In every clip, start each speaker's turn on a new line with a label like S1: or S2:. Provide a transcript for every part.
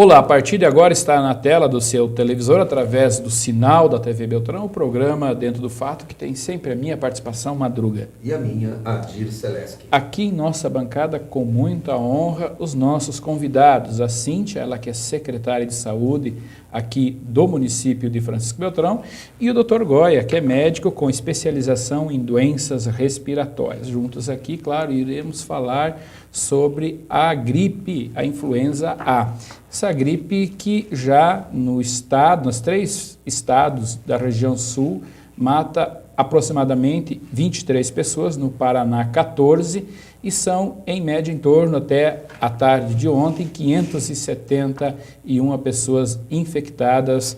S1: Olá, a partir de agora está na tela do seu televisor, através do sinal da TV Beltrão, o programa Dentro do Fato, que tem sempre a minha participação, Madruga.
S2: E a minha, Adir Seleski.
S1: Aqui em nossa bancada, com muita honra, os nossos convidados. A Cíntia, ela que é secretária de saúde aqui do município de Francisco Beltrão, e o Dr. Goya, que é médico com especialização em doenças respiratórias. Juntos aqui, claro, iremos falar sobre a gripe, a influenza A. Essa gripe que já no estado, nos 3 estados da região sul, mata aproximadamente 23 pessoas, no Paraná 14, e são em média em torno até a tarde de ontem 571 pessoas infectadas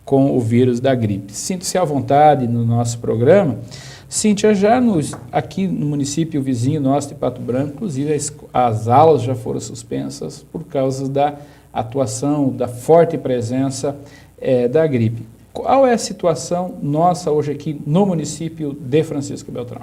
S1: com o vírus da gripe. Sinta-se à vontade no nosso programa. Cíntia, aqui no município vizinho nosso de Pato Branco, inclusive as aulas já foram suspensas por causa da atuação, da forte presença da gripe. Qual é a situação nossa hoje aqui no município de Francisco Beltrão?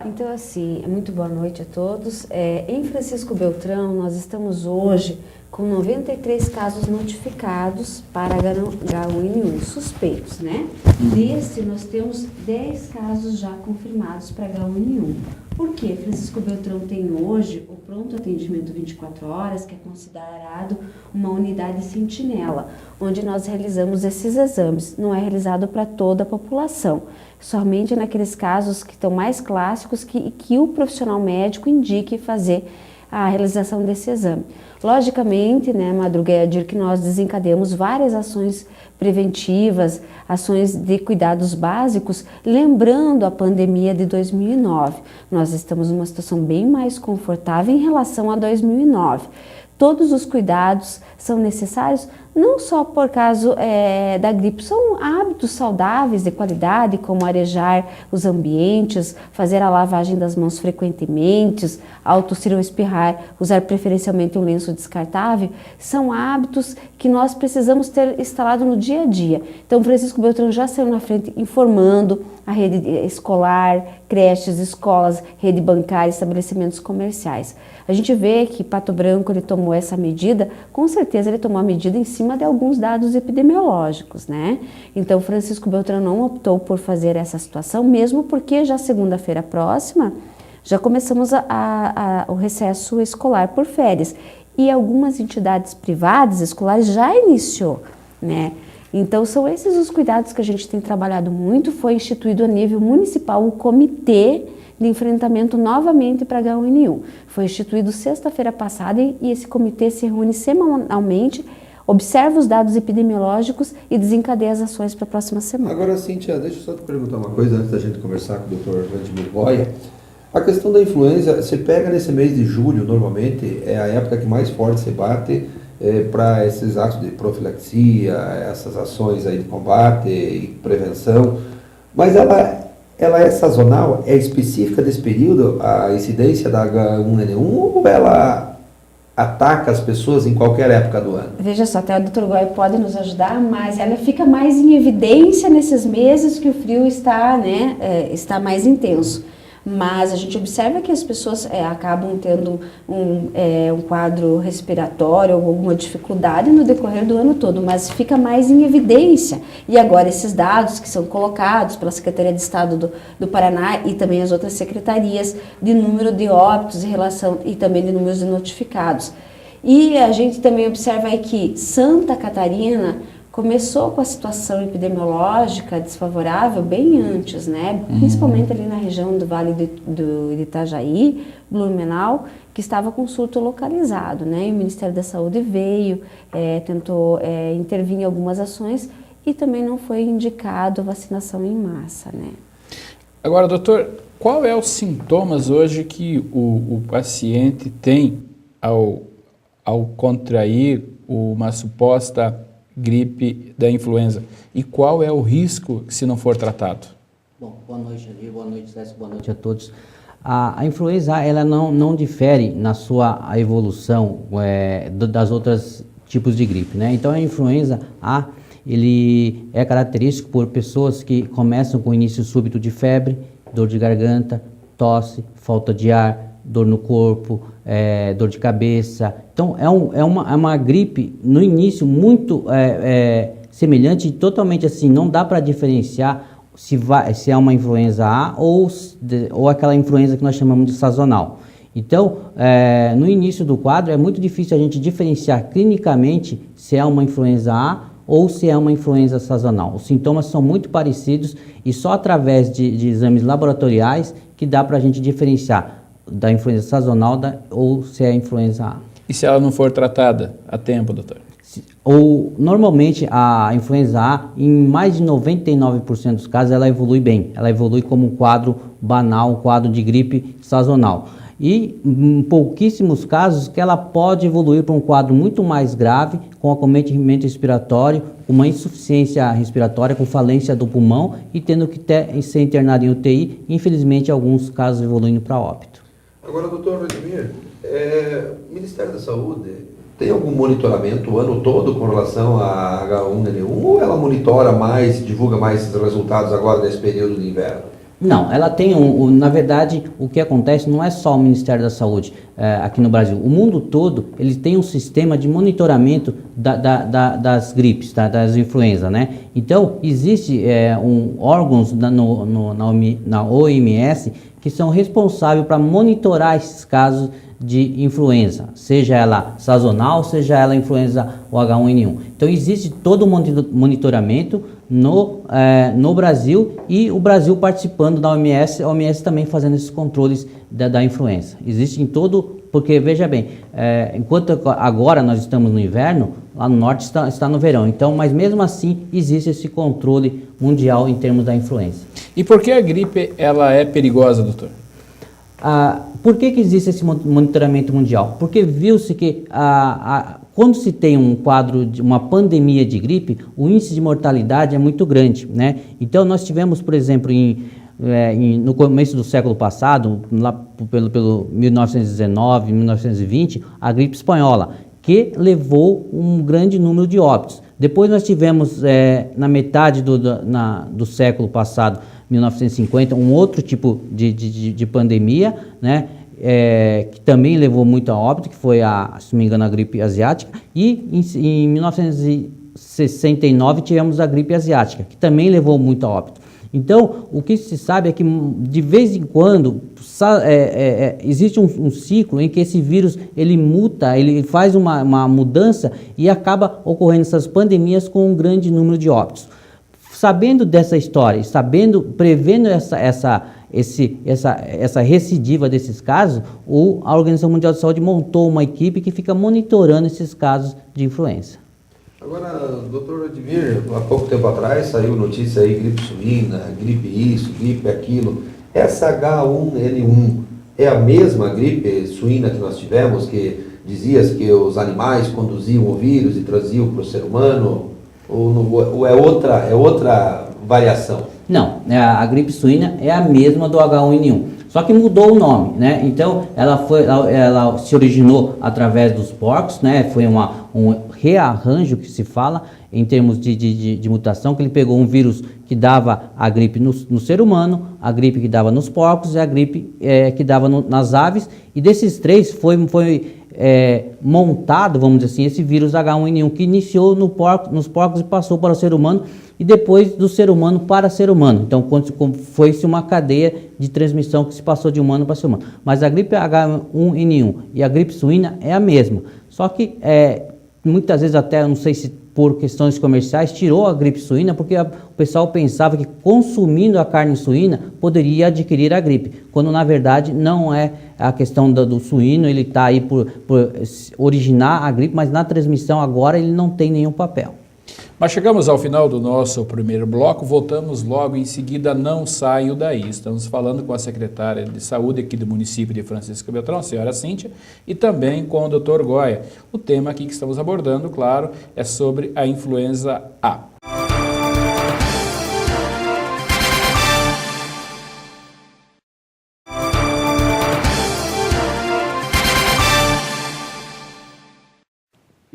S3: Então, assim, muito boa noite a todos. Em Francisco Beltrão, nós estamos hoje com 93 casos notificados para H1N1 suspeitos, né? Desse, nós temos 10 casos já confirmados para H1N1. Por quê? Francisco Beltrão tem hoje o pronto atendimento 24 horas, que é considerado uma unidade sentinela, onde nós realizamos esses exames. Não é realizado para toda a população, somente naqueles casos que estão mais clássicos que o profissional médico indique fazer a realização desse exame. Logicamente, né, Madruga e Adir, que nós desencadeamos várias ações preventivas, ações de cuidados básicos, lembrando a pandemia de 2009. Nós estamos numa situação bem mais confortável em relação a 2009. Todos os cuidados são necessários, não só por causa da gripe, são hábitos saudáveis de qualidade, como arejar os ambientes, fazer a lavagem das mãos frequentemente, ao tossir ou espirrar, usar preferencialmente um lenço descartável, são hábitos que nós precisamos ter instalado no dia a dia. Então, Francisco Beltrão já saiu na frente informando a rede escolar, creches, escolas, rede bancária, estabelecimentos comerciais. A gente vê que Pato Branco ele tomou essa medida, com certeza ele tomou a medida em cima de alguns dados epidemiológicos, né? Então, Francisco Beltrão não optou por fazer essa situação, mesmo porque já segunda-feira próxima, já começamos o recesso escolar por férias. E algumas entidades privadas escolares já iniciou, né? Então, são esses os cuidados que a gente tem trabalhado muito. Foi instituído a nível municipal o comitê de enfrentamento novamente para H1N1. Foi instituído sexta-feira passada e esse comitê se reúne semanalmente, observa os dados epidemiológicos e desencadeia as ações para a próxima semana.
S2: Agora, Cíntia, deixa eu só te perguntar uma coisa antes da gente conversar com o Dr. Vladimir Goya. A questão da influenza, você pega nesse mês de julho, normalmente, é a época que mais forte se bate para esses atos de profilaxia, essas ações aí de combate e prevenção, mas ela é sazonal, é específica desse período, a incidência da H1N1, ou ela ataca as pessoas em qualquer época do ano?
S3: Veja só, até o Dr. Goya pode nos ajudar, mas ela fica mais em evidência nesses meses que o frio está, está mais intenso. Mas a gente observa que as pessoas acabam tendo um quadro respiratório ou alguma dificuldade no decorrer do ano todo, mas fica mais em evidência. E agora esses dados que são colocados pela Secretaria de Estado do Paraná e também as outras secretarias de número de óbitos em relação e também de números de notificados. E a gente também observa aí que Santa Catarina começou com a situação epidemiológica desfavorável bem antes, né? Principalmente ali na região do Vale de Itajaí, Blumenau, que estava com surto localizado, né? E o Ministério da Saúde veio, tentou intervir em algumas ações e também não foi indicado a vacinação em massa, né?
S1: Agora, doutor, qual é os sintomas hoje que o paciente tem ao contrair uma suposta gripe da influenza? E qual é o risco se não for tratado?
S4: Bom, boa noite, Adir, boa noite, César, boa noite a todos. A influenza, ela não difere na sua evolução das outras tipos de gripe, né? Então, a influenza A, ele é característico por pessoas que começam com início súbito de febre, dor de garganta, tosse, falta de ar, dor no corpo, dor de cabeça. Então, é uma gripe, no início, muito semelhante, totalmente assim, não dá para diferenciar se é uma influenza A ou aquela influenza que nós chamamos de sazonal. Então, no início do quadro, é muito difícil a gente diferenciar clinicamente se é uma influenza A ou se é uma influenza sazonal. Os sintomas são muito parecidos e só através de exames laboratoriais que dá para a gente diferenciar da influenza sazonal ou se é influenza A.
S1: E se ela não for tratada a tempo, doutor?
S4: Normalmente a influenza A, em mais de 99% dos casos, ela evolui bem. Ela evolui como um quadro banal, um quadro de gripe sazonal. E em pouquíssimos casos que ela pode evoluir para um quadro muito mais grave, com acometimento respiratório, uma insuficiência respiratória, com falência do pulmão e tendo que ser internado em UTI, infelizmente alguns casos evoluindo para óbito.
S2: Agora, doutor Vladimir, o Ministério da Saúde tem algum monitoramento o ano todo com relação a H1N1 ou ela monitora mais, divulga mais esses resultados agora nesse período de inverno?
S4: Não, ela tem na verdade, o que acontece não é só o Ministério da Saúde aqui no Brasil. O mundo todo, ele tem um sistema de monitoramento das gripes, das influenza, né? Então, existe órgãos na OMS que são responsáveis para monitorar esses casos de influenza, seja ela sazonal, seja ela influenza ou H1N1. Então, existe todo o monitoramento no Brasil e o Brasil participando da OMS, a OMS também fazendo esses controles da influenza. Existe em todo, porque veja bem, enquanto agora nós estamos no inverno, lá no norte está no verão, então, mas mesmo assim existe esse controle mundial em termos da influenza.
S1: E por que a gripe ela é perigosa, doutor?
S4: Por que existe esse monitoramento mundial? Porque viu-se que quando se tem um quadro de uma pandemia de gripe, o índice de mortalidade é muito grande, né? Então nós tivemos, por exemplo, no começo do século passado, lá pelo 1919, 1920, a gripe espanhola, que levou um grande número de óbitos. Depois nós tivemos, na metade do século passado, 1950, um outro tipo de pandemia, né? Que também levou muito a óbito, que foi, se não me engano, a gripe asiática. E em 1969 tivemos a gripe asiática, que também levou muito a óbito. Então, o que se sabe é que, de vez em quando, existe um ciclo em que esse vírus, ele muta, ele faz uma mudança e acaba ocorrendo essas pandemias com um grande número de óbitos. Sabendo dessa história, prevendo essa recidiva desses casos, a Organização Mundial de Saúde montou uma equipe que fica monitorando esses casos de influenza.
S2: Agora, doutor Vladimir, há pouco tempo atrás saiu notícia aí, gripe suína, gripe isso, gripe aquilo. Essa H1N1 é a mesma gripe suína que nós tivemos, que dizia-se que os animais conduziam o vírus e traziam para o ser humano? Ou é outra variação?
S4: Não, a gripe suína é a mesma do H1N1, só que mudou o nome, né? Então, ela se originou através dos porcos, né? Foi um rearranjo que se fala em termos de mutação, que ele pegou um vírus que dava a gripe no ser humano, a gripe que dava nos porcos e a gripe que dava nas aves, e desses três foi montado, vamos dizer assim, esse vírus H1N1 que iniciou nos porcos e passou para o ser humano e depois do ser humano para ser humano. Então, foi-se uma cadeia de transmissão que se passou de humano para ser humano. Mas a gripe H1N1 e a gripe suína é a mesma. Só que muitas vezes até, eu não sei se por questões comerciais, tirou a gripe suína porque o pessoal pensava que consumindo a carne suína poderia adquirir a gripe, quando na verdade não é a questão do suíno, ele está aí por originar a gripe, mas na transmissão agora ele não tem nenhum papel.
S1: Mas chegamos ao final do nosso primeiro bloco, voltamos logo em seguida, não saiam daí. Estamos falando com a secretária de saúde aqui do município de Francisco Beltrão, a senhora Cíntia, e também com o Dr. Goya. O tema aqui que estamos abordando, claro, é sobre a influenza A.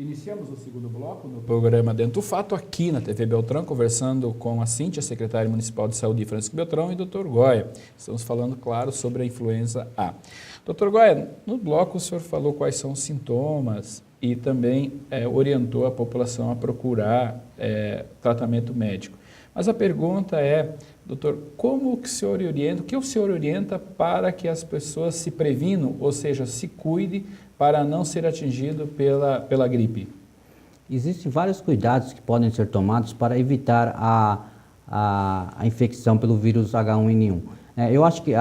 S1: Iniciamos o segundo bloco no programa Dentro do Fato, aqui na TV Beltrão, conversando com a Cíntia, secretária municipal de saúde de Francisco Beltrão, e o Dr. Goya. Estamos falando, claro, sobre a influenza A. Dr. Goya, no bloco o senhor falou quais são os sintomas e também orientou a população a procurar tratamento médico. Mas a pergunta é, doutor, como que o senhor orienta, o que o senhor orienta para que as pessoas se previnam, ou seja, se cuidem para não ser atingido pela gripe?
S4: Existem vários cuidados que podem ser tomados para evitar a infecção pelo vírus H1N1. Eu acho que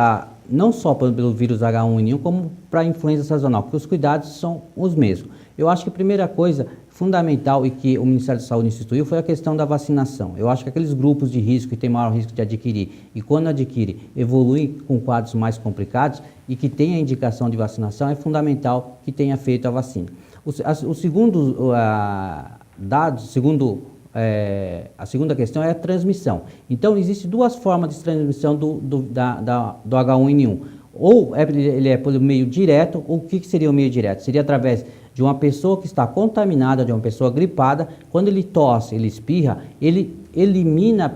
S4: não só pelo vírus H1N1, como para a influenza sazonal, porque os cuidados são os mesmos. Eu acho que a primeira coisa fundamental e que o Ministério da Saúde instituiu foi a questão da vacinação. Eu acho que aqueles grupos de risco que têm maior risco de adquirir e quando adquire evoluem com quadros mais complicados e que tem a indicação de vacinação, é fundamental que tenha feito a vacina. O segundo dado, a segunda questão é a transmissão. Então, existem duas formas de transmissão do H1N1. Ou ele é pelo meio direto, ou o que seria o meio direto? Seria através de uma pessoa que está contaminada, de uma pessoa gripada. Quando ele tosse, ele espirra, ele elimina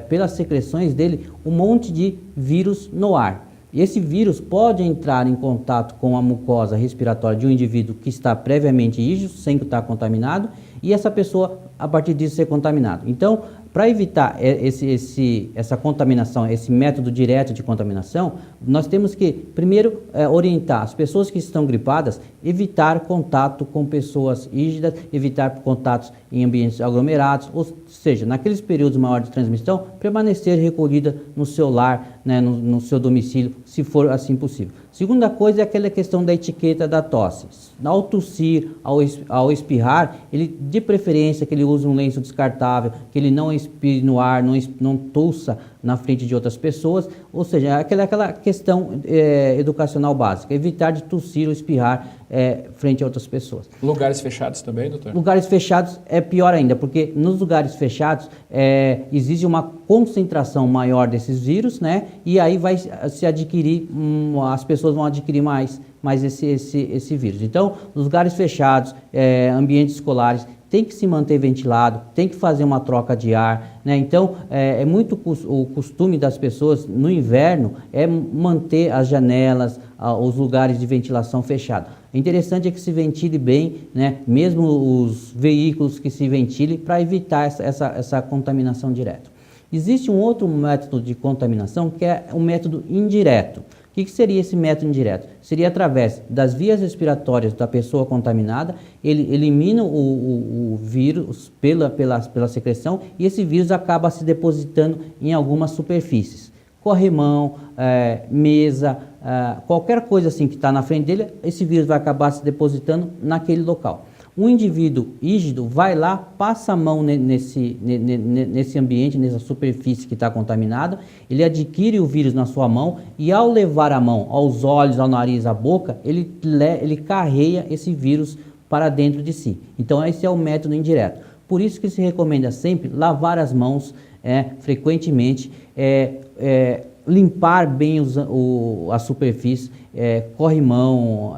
S4: pelas secreções dele um monte de vírus no ar. Esse vírus pode entrar em contato com a mucosa respiratória de um indivíduo que está previamente rígido, sem estar contaminado, e essa pessoa, a partir disso, ser contaminado. Então, para evitar essa contaminação, esse método direto de contaminação, nós temos que, primeiro, orientar as pessoas que estão gripadas, evitar contato com pessoas rígidas, evitar contatos em ambientes aglomerados, ou seja, naqueles períodos maiores de transmissão, permanecer recolhida no seu lar, né, no seu domicílio, se for assim possível. Segunda coisa é aquela questão da etiqueta da tosse. Ao tossir, ao espirrar, ele, de preferência que ele use um lenço descartável, que ele não expire no ar, não tossa na frente de outras pessoas, ou seja, aquela questão educacional básica, evitar de tossir ou espirrar frente a outras pessoas.
S1: Lugares fechados também, doutor?
S4: Lugares fechados é pior ainda, porque nos lugares fechados existe uma concentração maior desses vírus, né? E aí vai se adquirir, as pessoas vão adquirir mais esse vírus. Então, nos lugares fechados, ambientes escolares, tem que se manter ventilado, tem que fazer uma troca de ar, né? Então, é muito o costume das pessoas no inverno é manter as janelas, os lugares de ventilação fechados. O interessante é que se ventile bem, né? Mesmo os veículos que se ventilem para evitar essa contaminação direta. Existe um outro método de contaminação que é o método indireto. O que seria esse método indireto? Seria através das vias respiratórias da pessoa contaminada, ele elimina o vírus pela secreção e esse vírus acaba se depositando em algumas superfícies. Corrimão, mesa, qualquer coisa assim que está na frente dele, esse vírus vai acabar se depositando naquele local. Um indivíduo rígido vai lá, passa a mão nesse ambiente, nessa superfície que está contaminada, ele adquire o vírus na sua mão e ao levar a mão aos olhos, ao nariz, à boca, ele carrega esse vírus para dentro de si. Então esse é o método indireto. Por isso que se recomenda sempre lavar as mãos frequentemente, limpar bem a superfície, corrimão,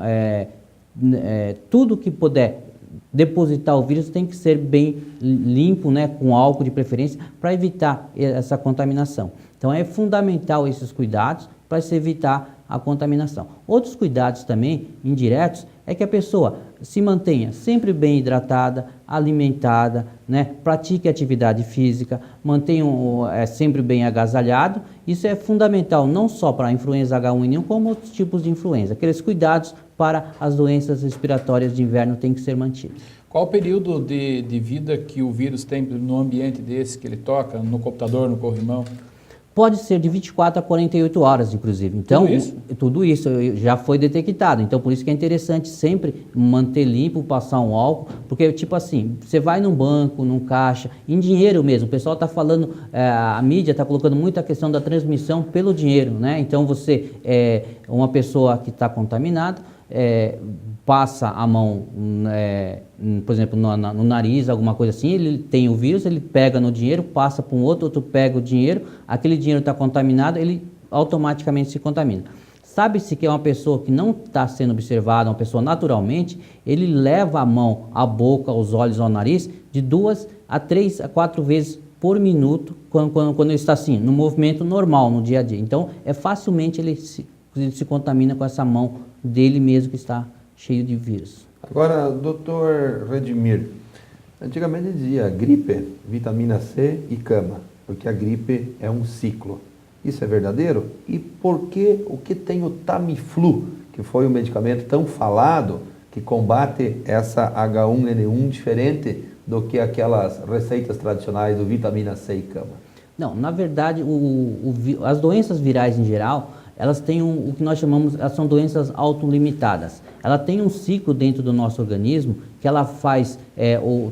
S4: tudo que puder depositar o vírus tem que ser bem limpo, né, com álcool de preferência, para evitar essa contaminação. Então é fundamental esses cuidados para se evitar a contaminação. Outros cuidados também indiretos é que a pessoa se mantenha sempre bem hidratada, alimentada, né, pratique atividade física, mantenha sempre bem agasalhado. Isso é fundamental não só para a influenza H1N1, como outros tipos de influenza. Aqueles cuidados para as doenças respiratórias de inverno têm que ser mantidos.
S1: Qual o período de vida que o vírus tem no ambiente desse que ele toca, no computador, no corrimão?
S4: Pode ser de 24 a 48 horas, inclusive. Então, tudo isso já foi detectado. Então, por isso que é interessante sempre manter limpo, passar um álcool, porque, tipo assim, você vai num banco, num caixa, em dinheiro mesmo. O pessoal está falando, a mídia está colocando muito a questão da transmissão pelo dinheiro, né? Então, você, uma pessoa que está contaminada, passa a mão, por exemplo, no nariz, alguma coisa assim, ele tem o vírus, ele pega no dinheiro, passa para um outro pega o dinheiro, aquele dinheiro está contaminado, ele automaticamente se contamina. sabe-se que é uma pessoa que não está sendo observada, uma pessoa naturalmente, ele leva a mão à boca, aos olhos, ao nariz, de 2 a 3 a 4 vezes por minuto, quando ele está assim, no movimento normal, no dia a dia. Então, facilmente ele se contamina com essa mão dele mesmo que está cheio de vírus.
S2: Agora, doutor Redimir, antigamente dizia gripe, vitamina C e cama, porque a gripe é um ciclo. Isso é verdadeiro? E por que o que tem o Tamiflu, que foi um medicamento tão falado, que combate essa H1N1 diferente do que aquelas receitas tradicionais do vitamina C e cama?
S4: Não, na verdade, as doenças virais em geral, elas têm o que nós chamamos, elas são doenças autolimitadas. Ela tem um ciclo dentro do nosso organismo que ela faz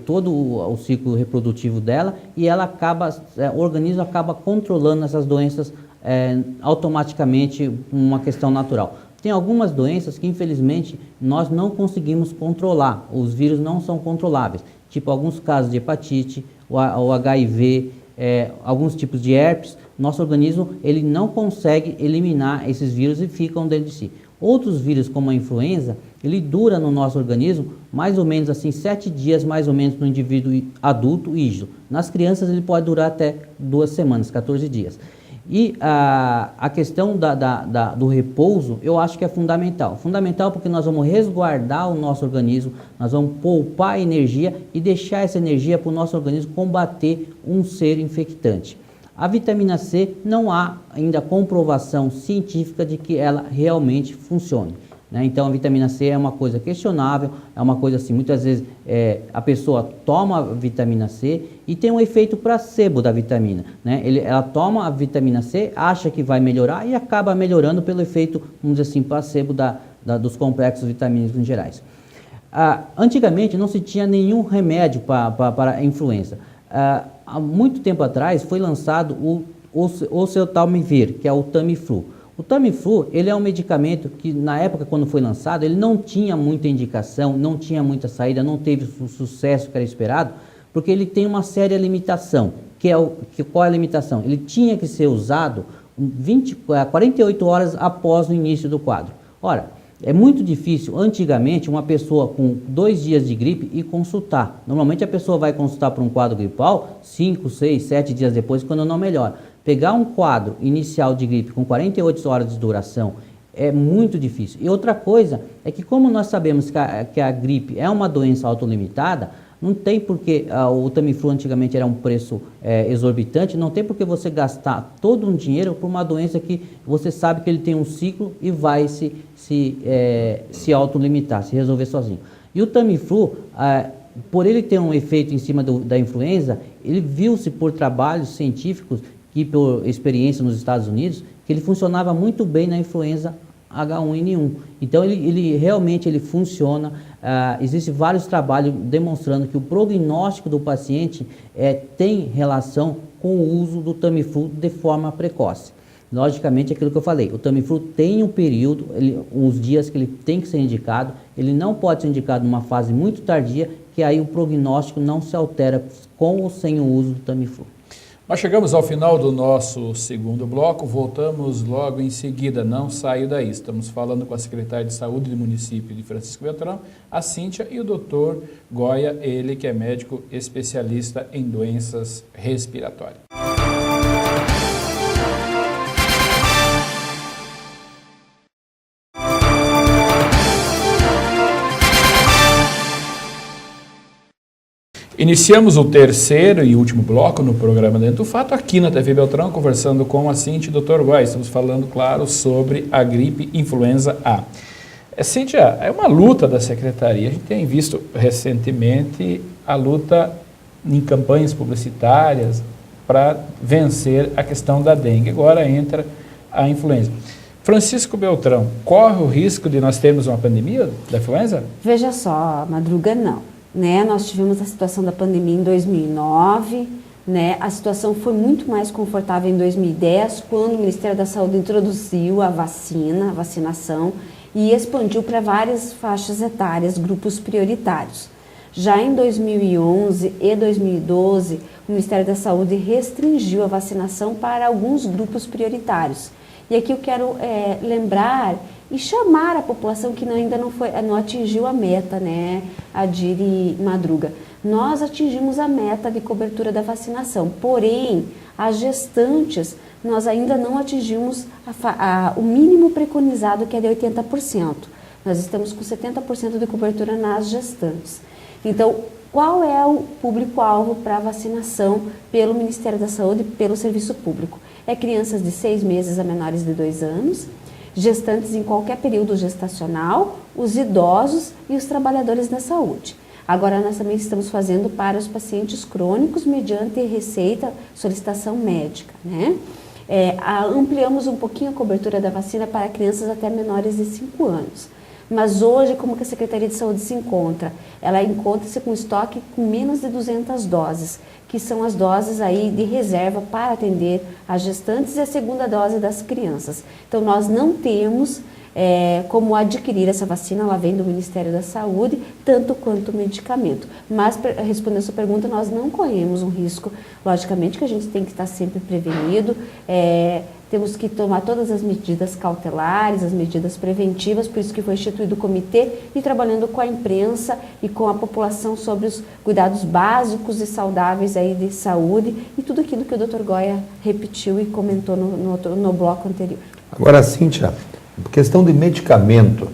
S4: todo o ciclo reprodutivo dela e ela acaba, o organismo acaba controlando essas doenças automaticamente, uma questão natural. Tem algumas doenças que infelizmente nós não conseguimos controlar, os vírus não são controláveis, tipo alguns casos de hepatite, o HIV, alguns tipos de herpes. Nosso organismo ele não consegue eliminar esses vírus e ficam dentro de si. Outros vírus, como a influenza, ele dura no nosso organismo mais ou menos assim 7 dias, mais ou menos no indivíduo adulto rígido. Nas crianças ele pode durar até 2 semanas, 14 dias. E a questão do repouso, eu acho que é fundamental. Fundamental porque nós vamos resguardar o nosso organismo, nós vamos poupar energia e deixar essa energia para o nosso organismo combater um ser infectante. A vitamina C não há ainda comprovação científica de que ela realmente funcione, né? Então a vitamina C é uma coisa questionável, é uma coisa assim, muitas vezes a pessoa toma a vitamina C e tem um efeito placebo da vitamina, né? Ela toma a vitamina C, acha que vai melhorar e acaba melhorando pelo efeito, vamos dizer assim, placebo dos complexos vitamínicos em gerais. Antigamente não se tinha nenhum remédio para a influenza. Há muito tempo atrás foi lançado o oseltamivir, que é o Tamiflu. O Tamiflu, ele é um medicamento que na época quando foi lançado, ele não tinha muita indicação, não tinha muita saída, não teve o sucesso que era esperado, porque ele tem uma séria limitação. Qual é a limitação? Ele tinha que ser usado 48 horas após o início do quadro. Ora, é muito difícil, antigamente, uma pessoa com 2 dias de gripe ir consultar. Normalmente a pessoa vai consultar por um quadro gripal 5, 6, 7 dias depois, quando não melhora. Pegar um quadro inicial de gripe com 48 horas de duração é muito difícil. E outra coisa é que, como nós sabemos que a gripe é uma doença autolimitada, não tem porque o Tamiflu antigamente era um preço exorbitante, não tem porque você gastar todo um dinheiro por uma doença que você sabe que ele tem um ciclo e vai se autolimitar, se resolver sozinho. E o Tamiflu, por ele ter um efeito em cima da influenza, ele viu-se por trabalhos científicos e por experiência nos Estados Unidos, que ele funcionava muito bem na influenza H1N1. Então ele realmente funciona. Existem vários trabalhos demonstrando que o prognóstico do paciente tem relação com o uso do Tamiflu de forma precoce. Logicamente, aquilo que eu falei, o Tamiflu tem um período, uns dias que ele tem que ser indicado, ele não pode ser indicado numa fase muito tardia, que aí o prognóstico não se altera com ou sem o uso do Tamiflu.
S1: Nós chegamos ao final do nosso segundo bloco, voltamos logo em seguida, não saio daí. Estamos falando com a secretária de Saúde do município de Francisco Beltrão, a Cíntia, e o doutor Goya, ele que é médico especialista em doenças respiratórias. Iniciamos o terceiro e último bloco no programa Dentro do Fato, aqui na TV Beltrão, conversando com a Cíntia e o Dr. Goy. Estamos falando, claro, sobre a gripe influenza A. Cíntia, é uma luta da Secretaria. A gente tem visto recentemente a luta em campanhas publicitárias para vencer a questão da dengue. Agora entra a influenza. Francisco Beltrão, corre o risco de nós termos uma pandemia da influenza?
S3: Veja só, Madruga, não. Nós tivemos a situação da pandemia em 2009, a situação foi muito mais confortável em 2010, quando o Ministério da Saúde introduziu a vacinação e expandiu para várias faixas etárias, grupos prioritários. Já em 2011 e 2012, o Ministério da Saúde restringiu a vacinação para alguns grupos prioritários. E aqui eu quero lembrar e chamar a população que ainda não atingiu a meta, né, Adir e Madruga. Nós atingimos a meta de cobertura da vacinação, porém, as gestantes, nós ainda não atingimos o mínimo preconizado, que é de 80%. Nós estamos com 70% de cobertura nas gestantes. Então, qual é o público-alvo para vacinação pelo Ministério da Saúde, pelo Serviço Público? É crianças de 6 meses a menores de 2 anos, gestantes em qualquer período gestacional, os idosos e os trabalhadores da saúde. Agora, nós também estamos fazendo para os pacientes crônicos mediante receita, solicitação médica, né? Ampliamos um pouquinho a cobertura da vacina para crianças até menores de 5 anos. Mas hoje, como que a Secretaria de Saúde se encontra? Ela encontra-se com estoque com menos de 200 doses, que são as doses aí de reserva para atender as gestantes e a segunda dose das crianças. Então, nós não temos como adquirir essa vacina, ela vem do Ministério da Saúde, tanto quanto o medicamento. Mas, respondendo a sua pergunta, nós não corremos um risco, logicamente que a gente tem que estar sempre prevenido, temos que tomar todas as medidas cautelares, as medidas preventivas, por isso que foi instituído o comitê e trabalhando com a imprensa e com a população sobre os cuidados básicos e saudáveis aí de saúde e tudo aquilo que o Dr. Goya repetiu e comentou no bloco anterior.
S2: Agora, Cíntia, questão de medicamento,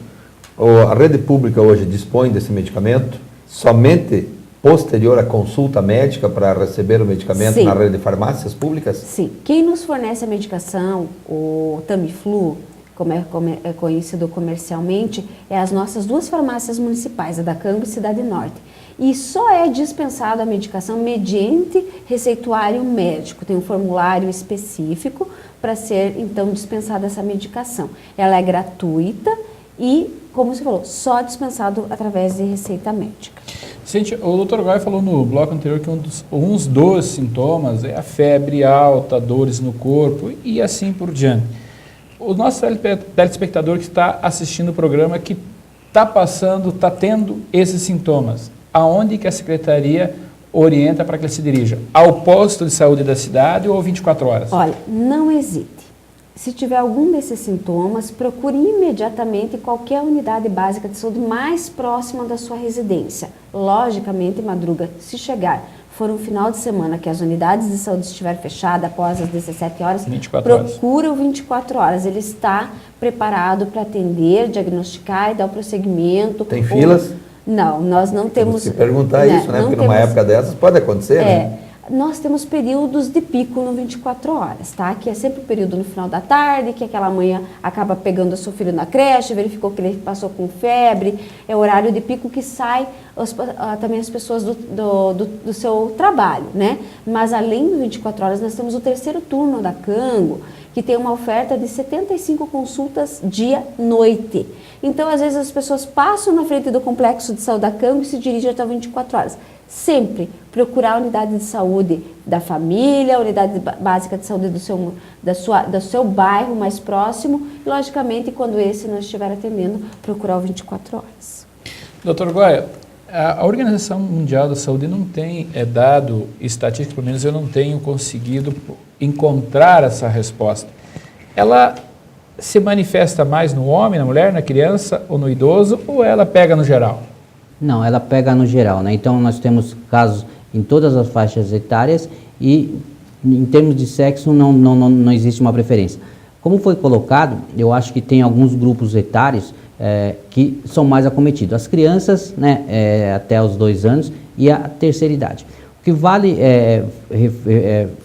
S2: a rede pública hoje dispõe desse medicamento somente posterior à consulta médica para receber o medicamento
S3: Sim.
S2: na rede de farmácias públicas?
S3: Sim. Quem nos fornece a medicação, o Tamiflu, como é conhecido comercialmente, é as nossas 2 farmácias municipais, a da Cango e Cidade Norte. E só é dispensado a medicação mediante receituário médico, tem um formulário específico para ser, então, dispensada essa medicação. Ela é gratuita e, como você falou, só dispensado através de receita médica.
S1: Cíntia, o Dr. Goya falou no bloco anterior que uns dos sintomas é a febre alta, dores no corpo e assim por diante. O nosso telespectador que está assistindo o programa, que está tendo esses sintomas, aonde que a Secretaria orienta para que ele se dirija? Ao posto de saúde da cidade ou 24 horas?
S3: Olha, não hesite. Se tiver algum desses sintomas, procure imediatamente qualquer unidade básica de saúde mais próxima da sua residência. Logicamente, Madruga, se for um final de semana que as unidades de saúde estiverem fechadas após as 17 horas, procure o 24 horas. Ele está preparado para atender, diagnosticar e dar o prosseguimento.
S2: Tem filas?
S3: Não, nós não temos...
S2: Temos que perguntar isso, né? Porque numa época dessas pode acontecer, né?
S3: Nós temos períodos de pico no 24 horas, tá? Que é sempre o período no final da tarde, que aquela mãe acaba pegando o seu filho na creche, verificou que ele passou com febre, é o horário de pico que sai também as pessoas do seu trabalho, né? Mas além do 24 horas, nós temos o 3º turno da Cango, que tem uma oferta de 75 consultas dia-noite. Então, às vezes, as pessoas passam na frente do complexo de saúde da Cango e se dirigem até 24 horas. Sempre procurar a unidade de saúde da família, a unidade básica de saúde do seu bairro mais próximo e, logicamente, quando esse não estiver atendendo, procurar o 24 horas.
S1: Dr. Goya, a Organização Mundial da Saúde não tem dado estatística, pelo menos eu não tenho conseguido encontrar essa resposta. Ela se manifesta mais no homem, na mulher, na criança ou no idoso, ou ela pega no geral?
S4: Não, ela pega no geral, né? Então, nós temos casos em todas as faixas etárias e, em termos de sexo, não existe uma preferência. Como foi colocado, eu acho que tem alguns grupos etários que são mais acometidos. As crianças, né, até os 2 anos e a terceira idade. O que vale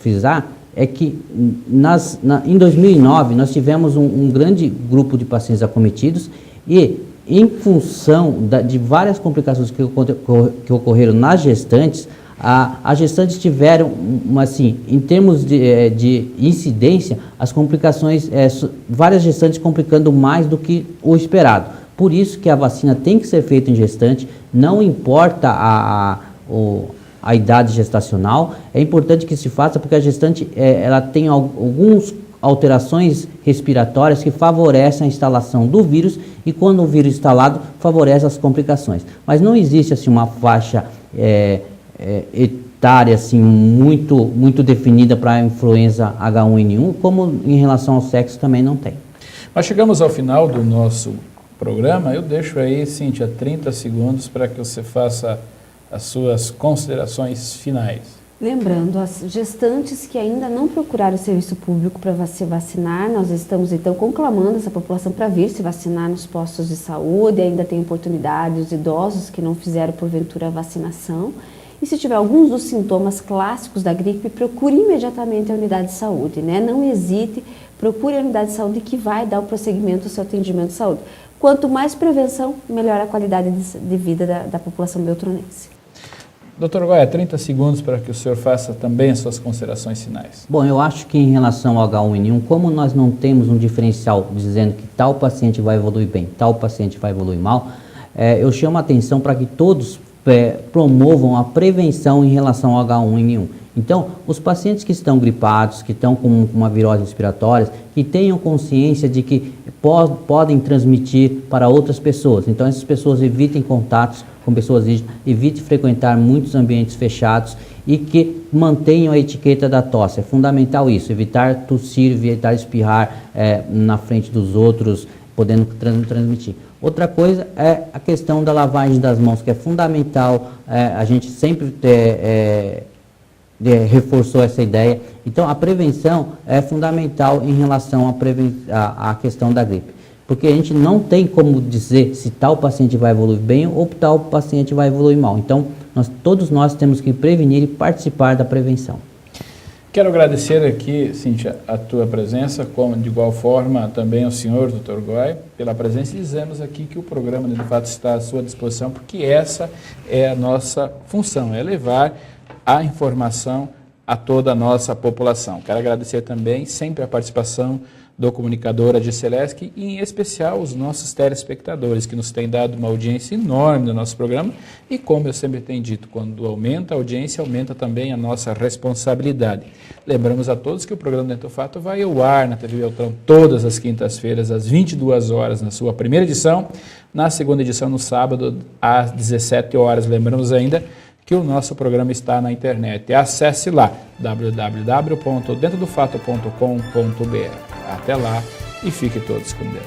S4: frisar é que em 2009 nós tivemos um grande grupo de pacientes acometidos e, em função de várias complicações que ocorreram nas gestantes, as gestantes tiveram, assim, em termos de incidência, as complicações, várias gestantes complicando mais do que o esperado. Por isso que a vacina tem que ser feita em gestante, não importa a idade gestacional, é importante que se faça porque a gestante ela tem algumas alterações respiratórias que favorecem a instalação do vírus e quando o vírus instalado favorece as complicações. Mas não existe assim uma faixa etária assim, muito definida para a influenza H1N1, como em relação ao sexo também não tem.
S1: Nós chegamos ao final do nosso programa. Eu deixo aí, Cíntia, 30 segundos para que você faça as suas considerações finais.
S3: Lembrando, as gestantes que ainda não procuraram o serviço público para se vacinar, nós estamos então conclamando essa população para vir se vacinar nos postos de saúde, ainda tem oportunidade os idosos que não fizeram porventura a vacinação. E se tiver alguns dos sintomas clássicos da gripe, procure imediatamente a unidade de saúde, né? Não hesite, procure a unidade de saúde que vai dar o prosseguimento ao seu atendimento de saúde. Quanto mais prevenção, melhor a qualidade de vida da população beltronense.
S1: Doutor Goya, 30 segundos para que o senhor faça também as suas considerações finais.
S4: Bom, eu acho que em relação ao H1N1, como nós não temos um diferencial dizendo que tal paciente vai evoluir bem, tal paciente vai evoluir mal, eu chamo a atenção para que todos promovam a prevenção em relação ao H1N1. Então, os pacientes que estão gripados, que estão com uma virose respiratória, que tenham consciência de que podem transmitir para outras pessoas. Então, essas pessoas evitem contatos com pessoas rígidas, evitem frequentar muitos ambientes fechados e que mantenham a etiqueta da tosse. É fundamental isso, evitar tossir, evitar espirrar na frente dos outros, podendo transmitir. Outra coisa é a questão da lavagem das mãos, que é fundamental, a gente sempre reforçou essa ideia. Então, a prevenção é fundamental em relação à questão da gripe. Porque a gente não tem como dizer se tal paciente vai evoluir bem ou tal paciente vai evoluir mal. Então, todos nós temos que prevenir e participar da prevenção.
S1: Quero agradecer aqui, Cíntia, a tua presença, como de igual forma também ao senhor, Dr. Goya, pela presença. E dizemos aqui que o programa, de fato, está à sua disposição, porque essa é a nossa função, é levar a informação a toda a nossa população. Quero agradecer também sempre a participação do comunicador Adi Seleschi e, em especial, os nossos telespectadores, que nos têm dado uma audiência enorme no nosso programa. E, como eu sempre tenho dito, quando aumenta a audiência, aumenta também a nossa responsabilidade. Lembramos a todos que o programa Dentro do Fato vai ao ar na TV Beltrão todas as quintas-feiras, às 22 horas, na sua primeira edição. Na segunda edição, no sábado, às 17 horas. Lembramos ainda que o nosso programa está na internet. Acesse lá, www.dentrodofato.com.br. Até lá e fique todos com Deus.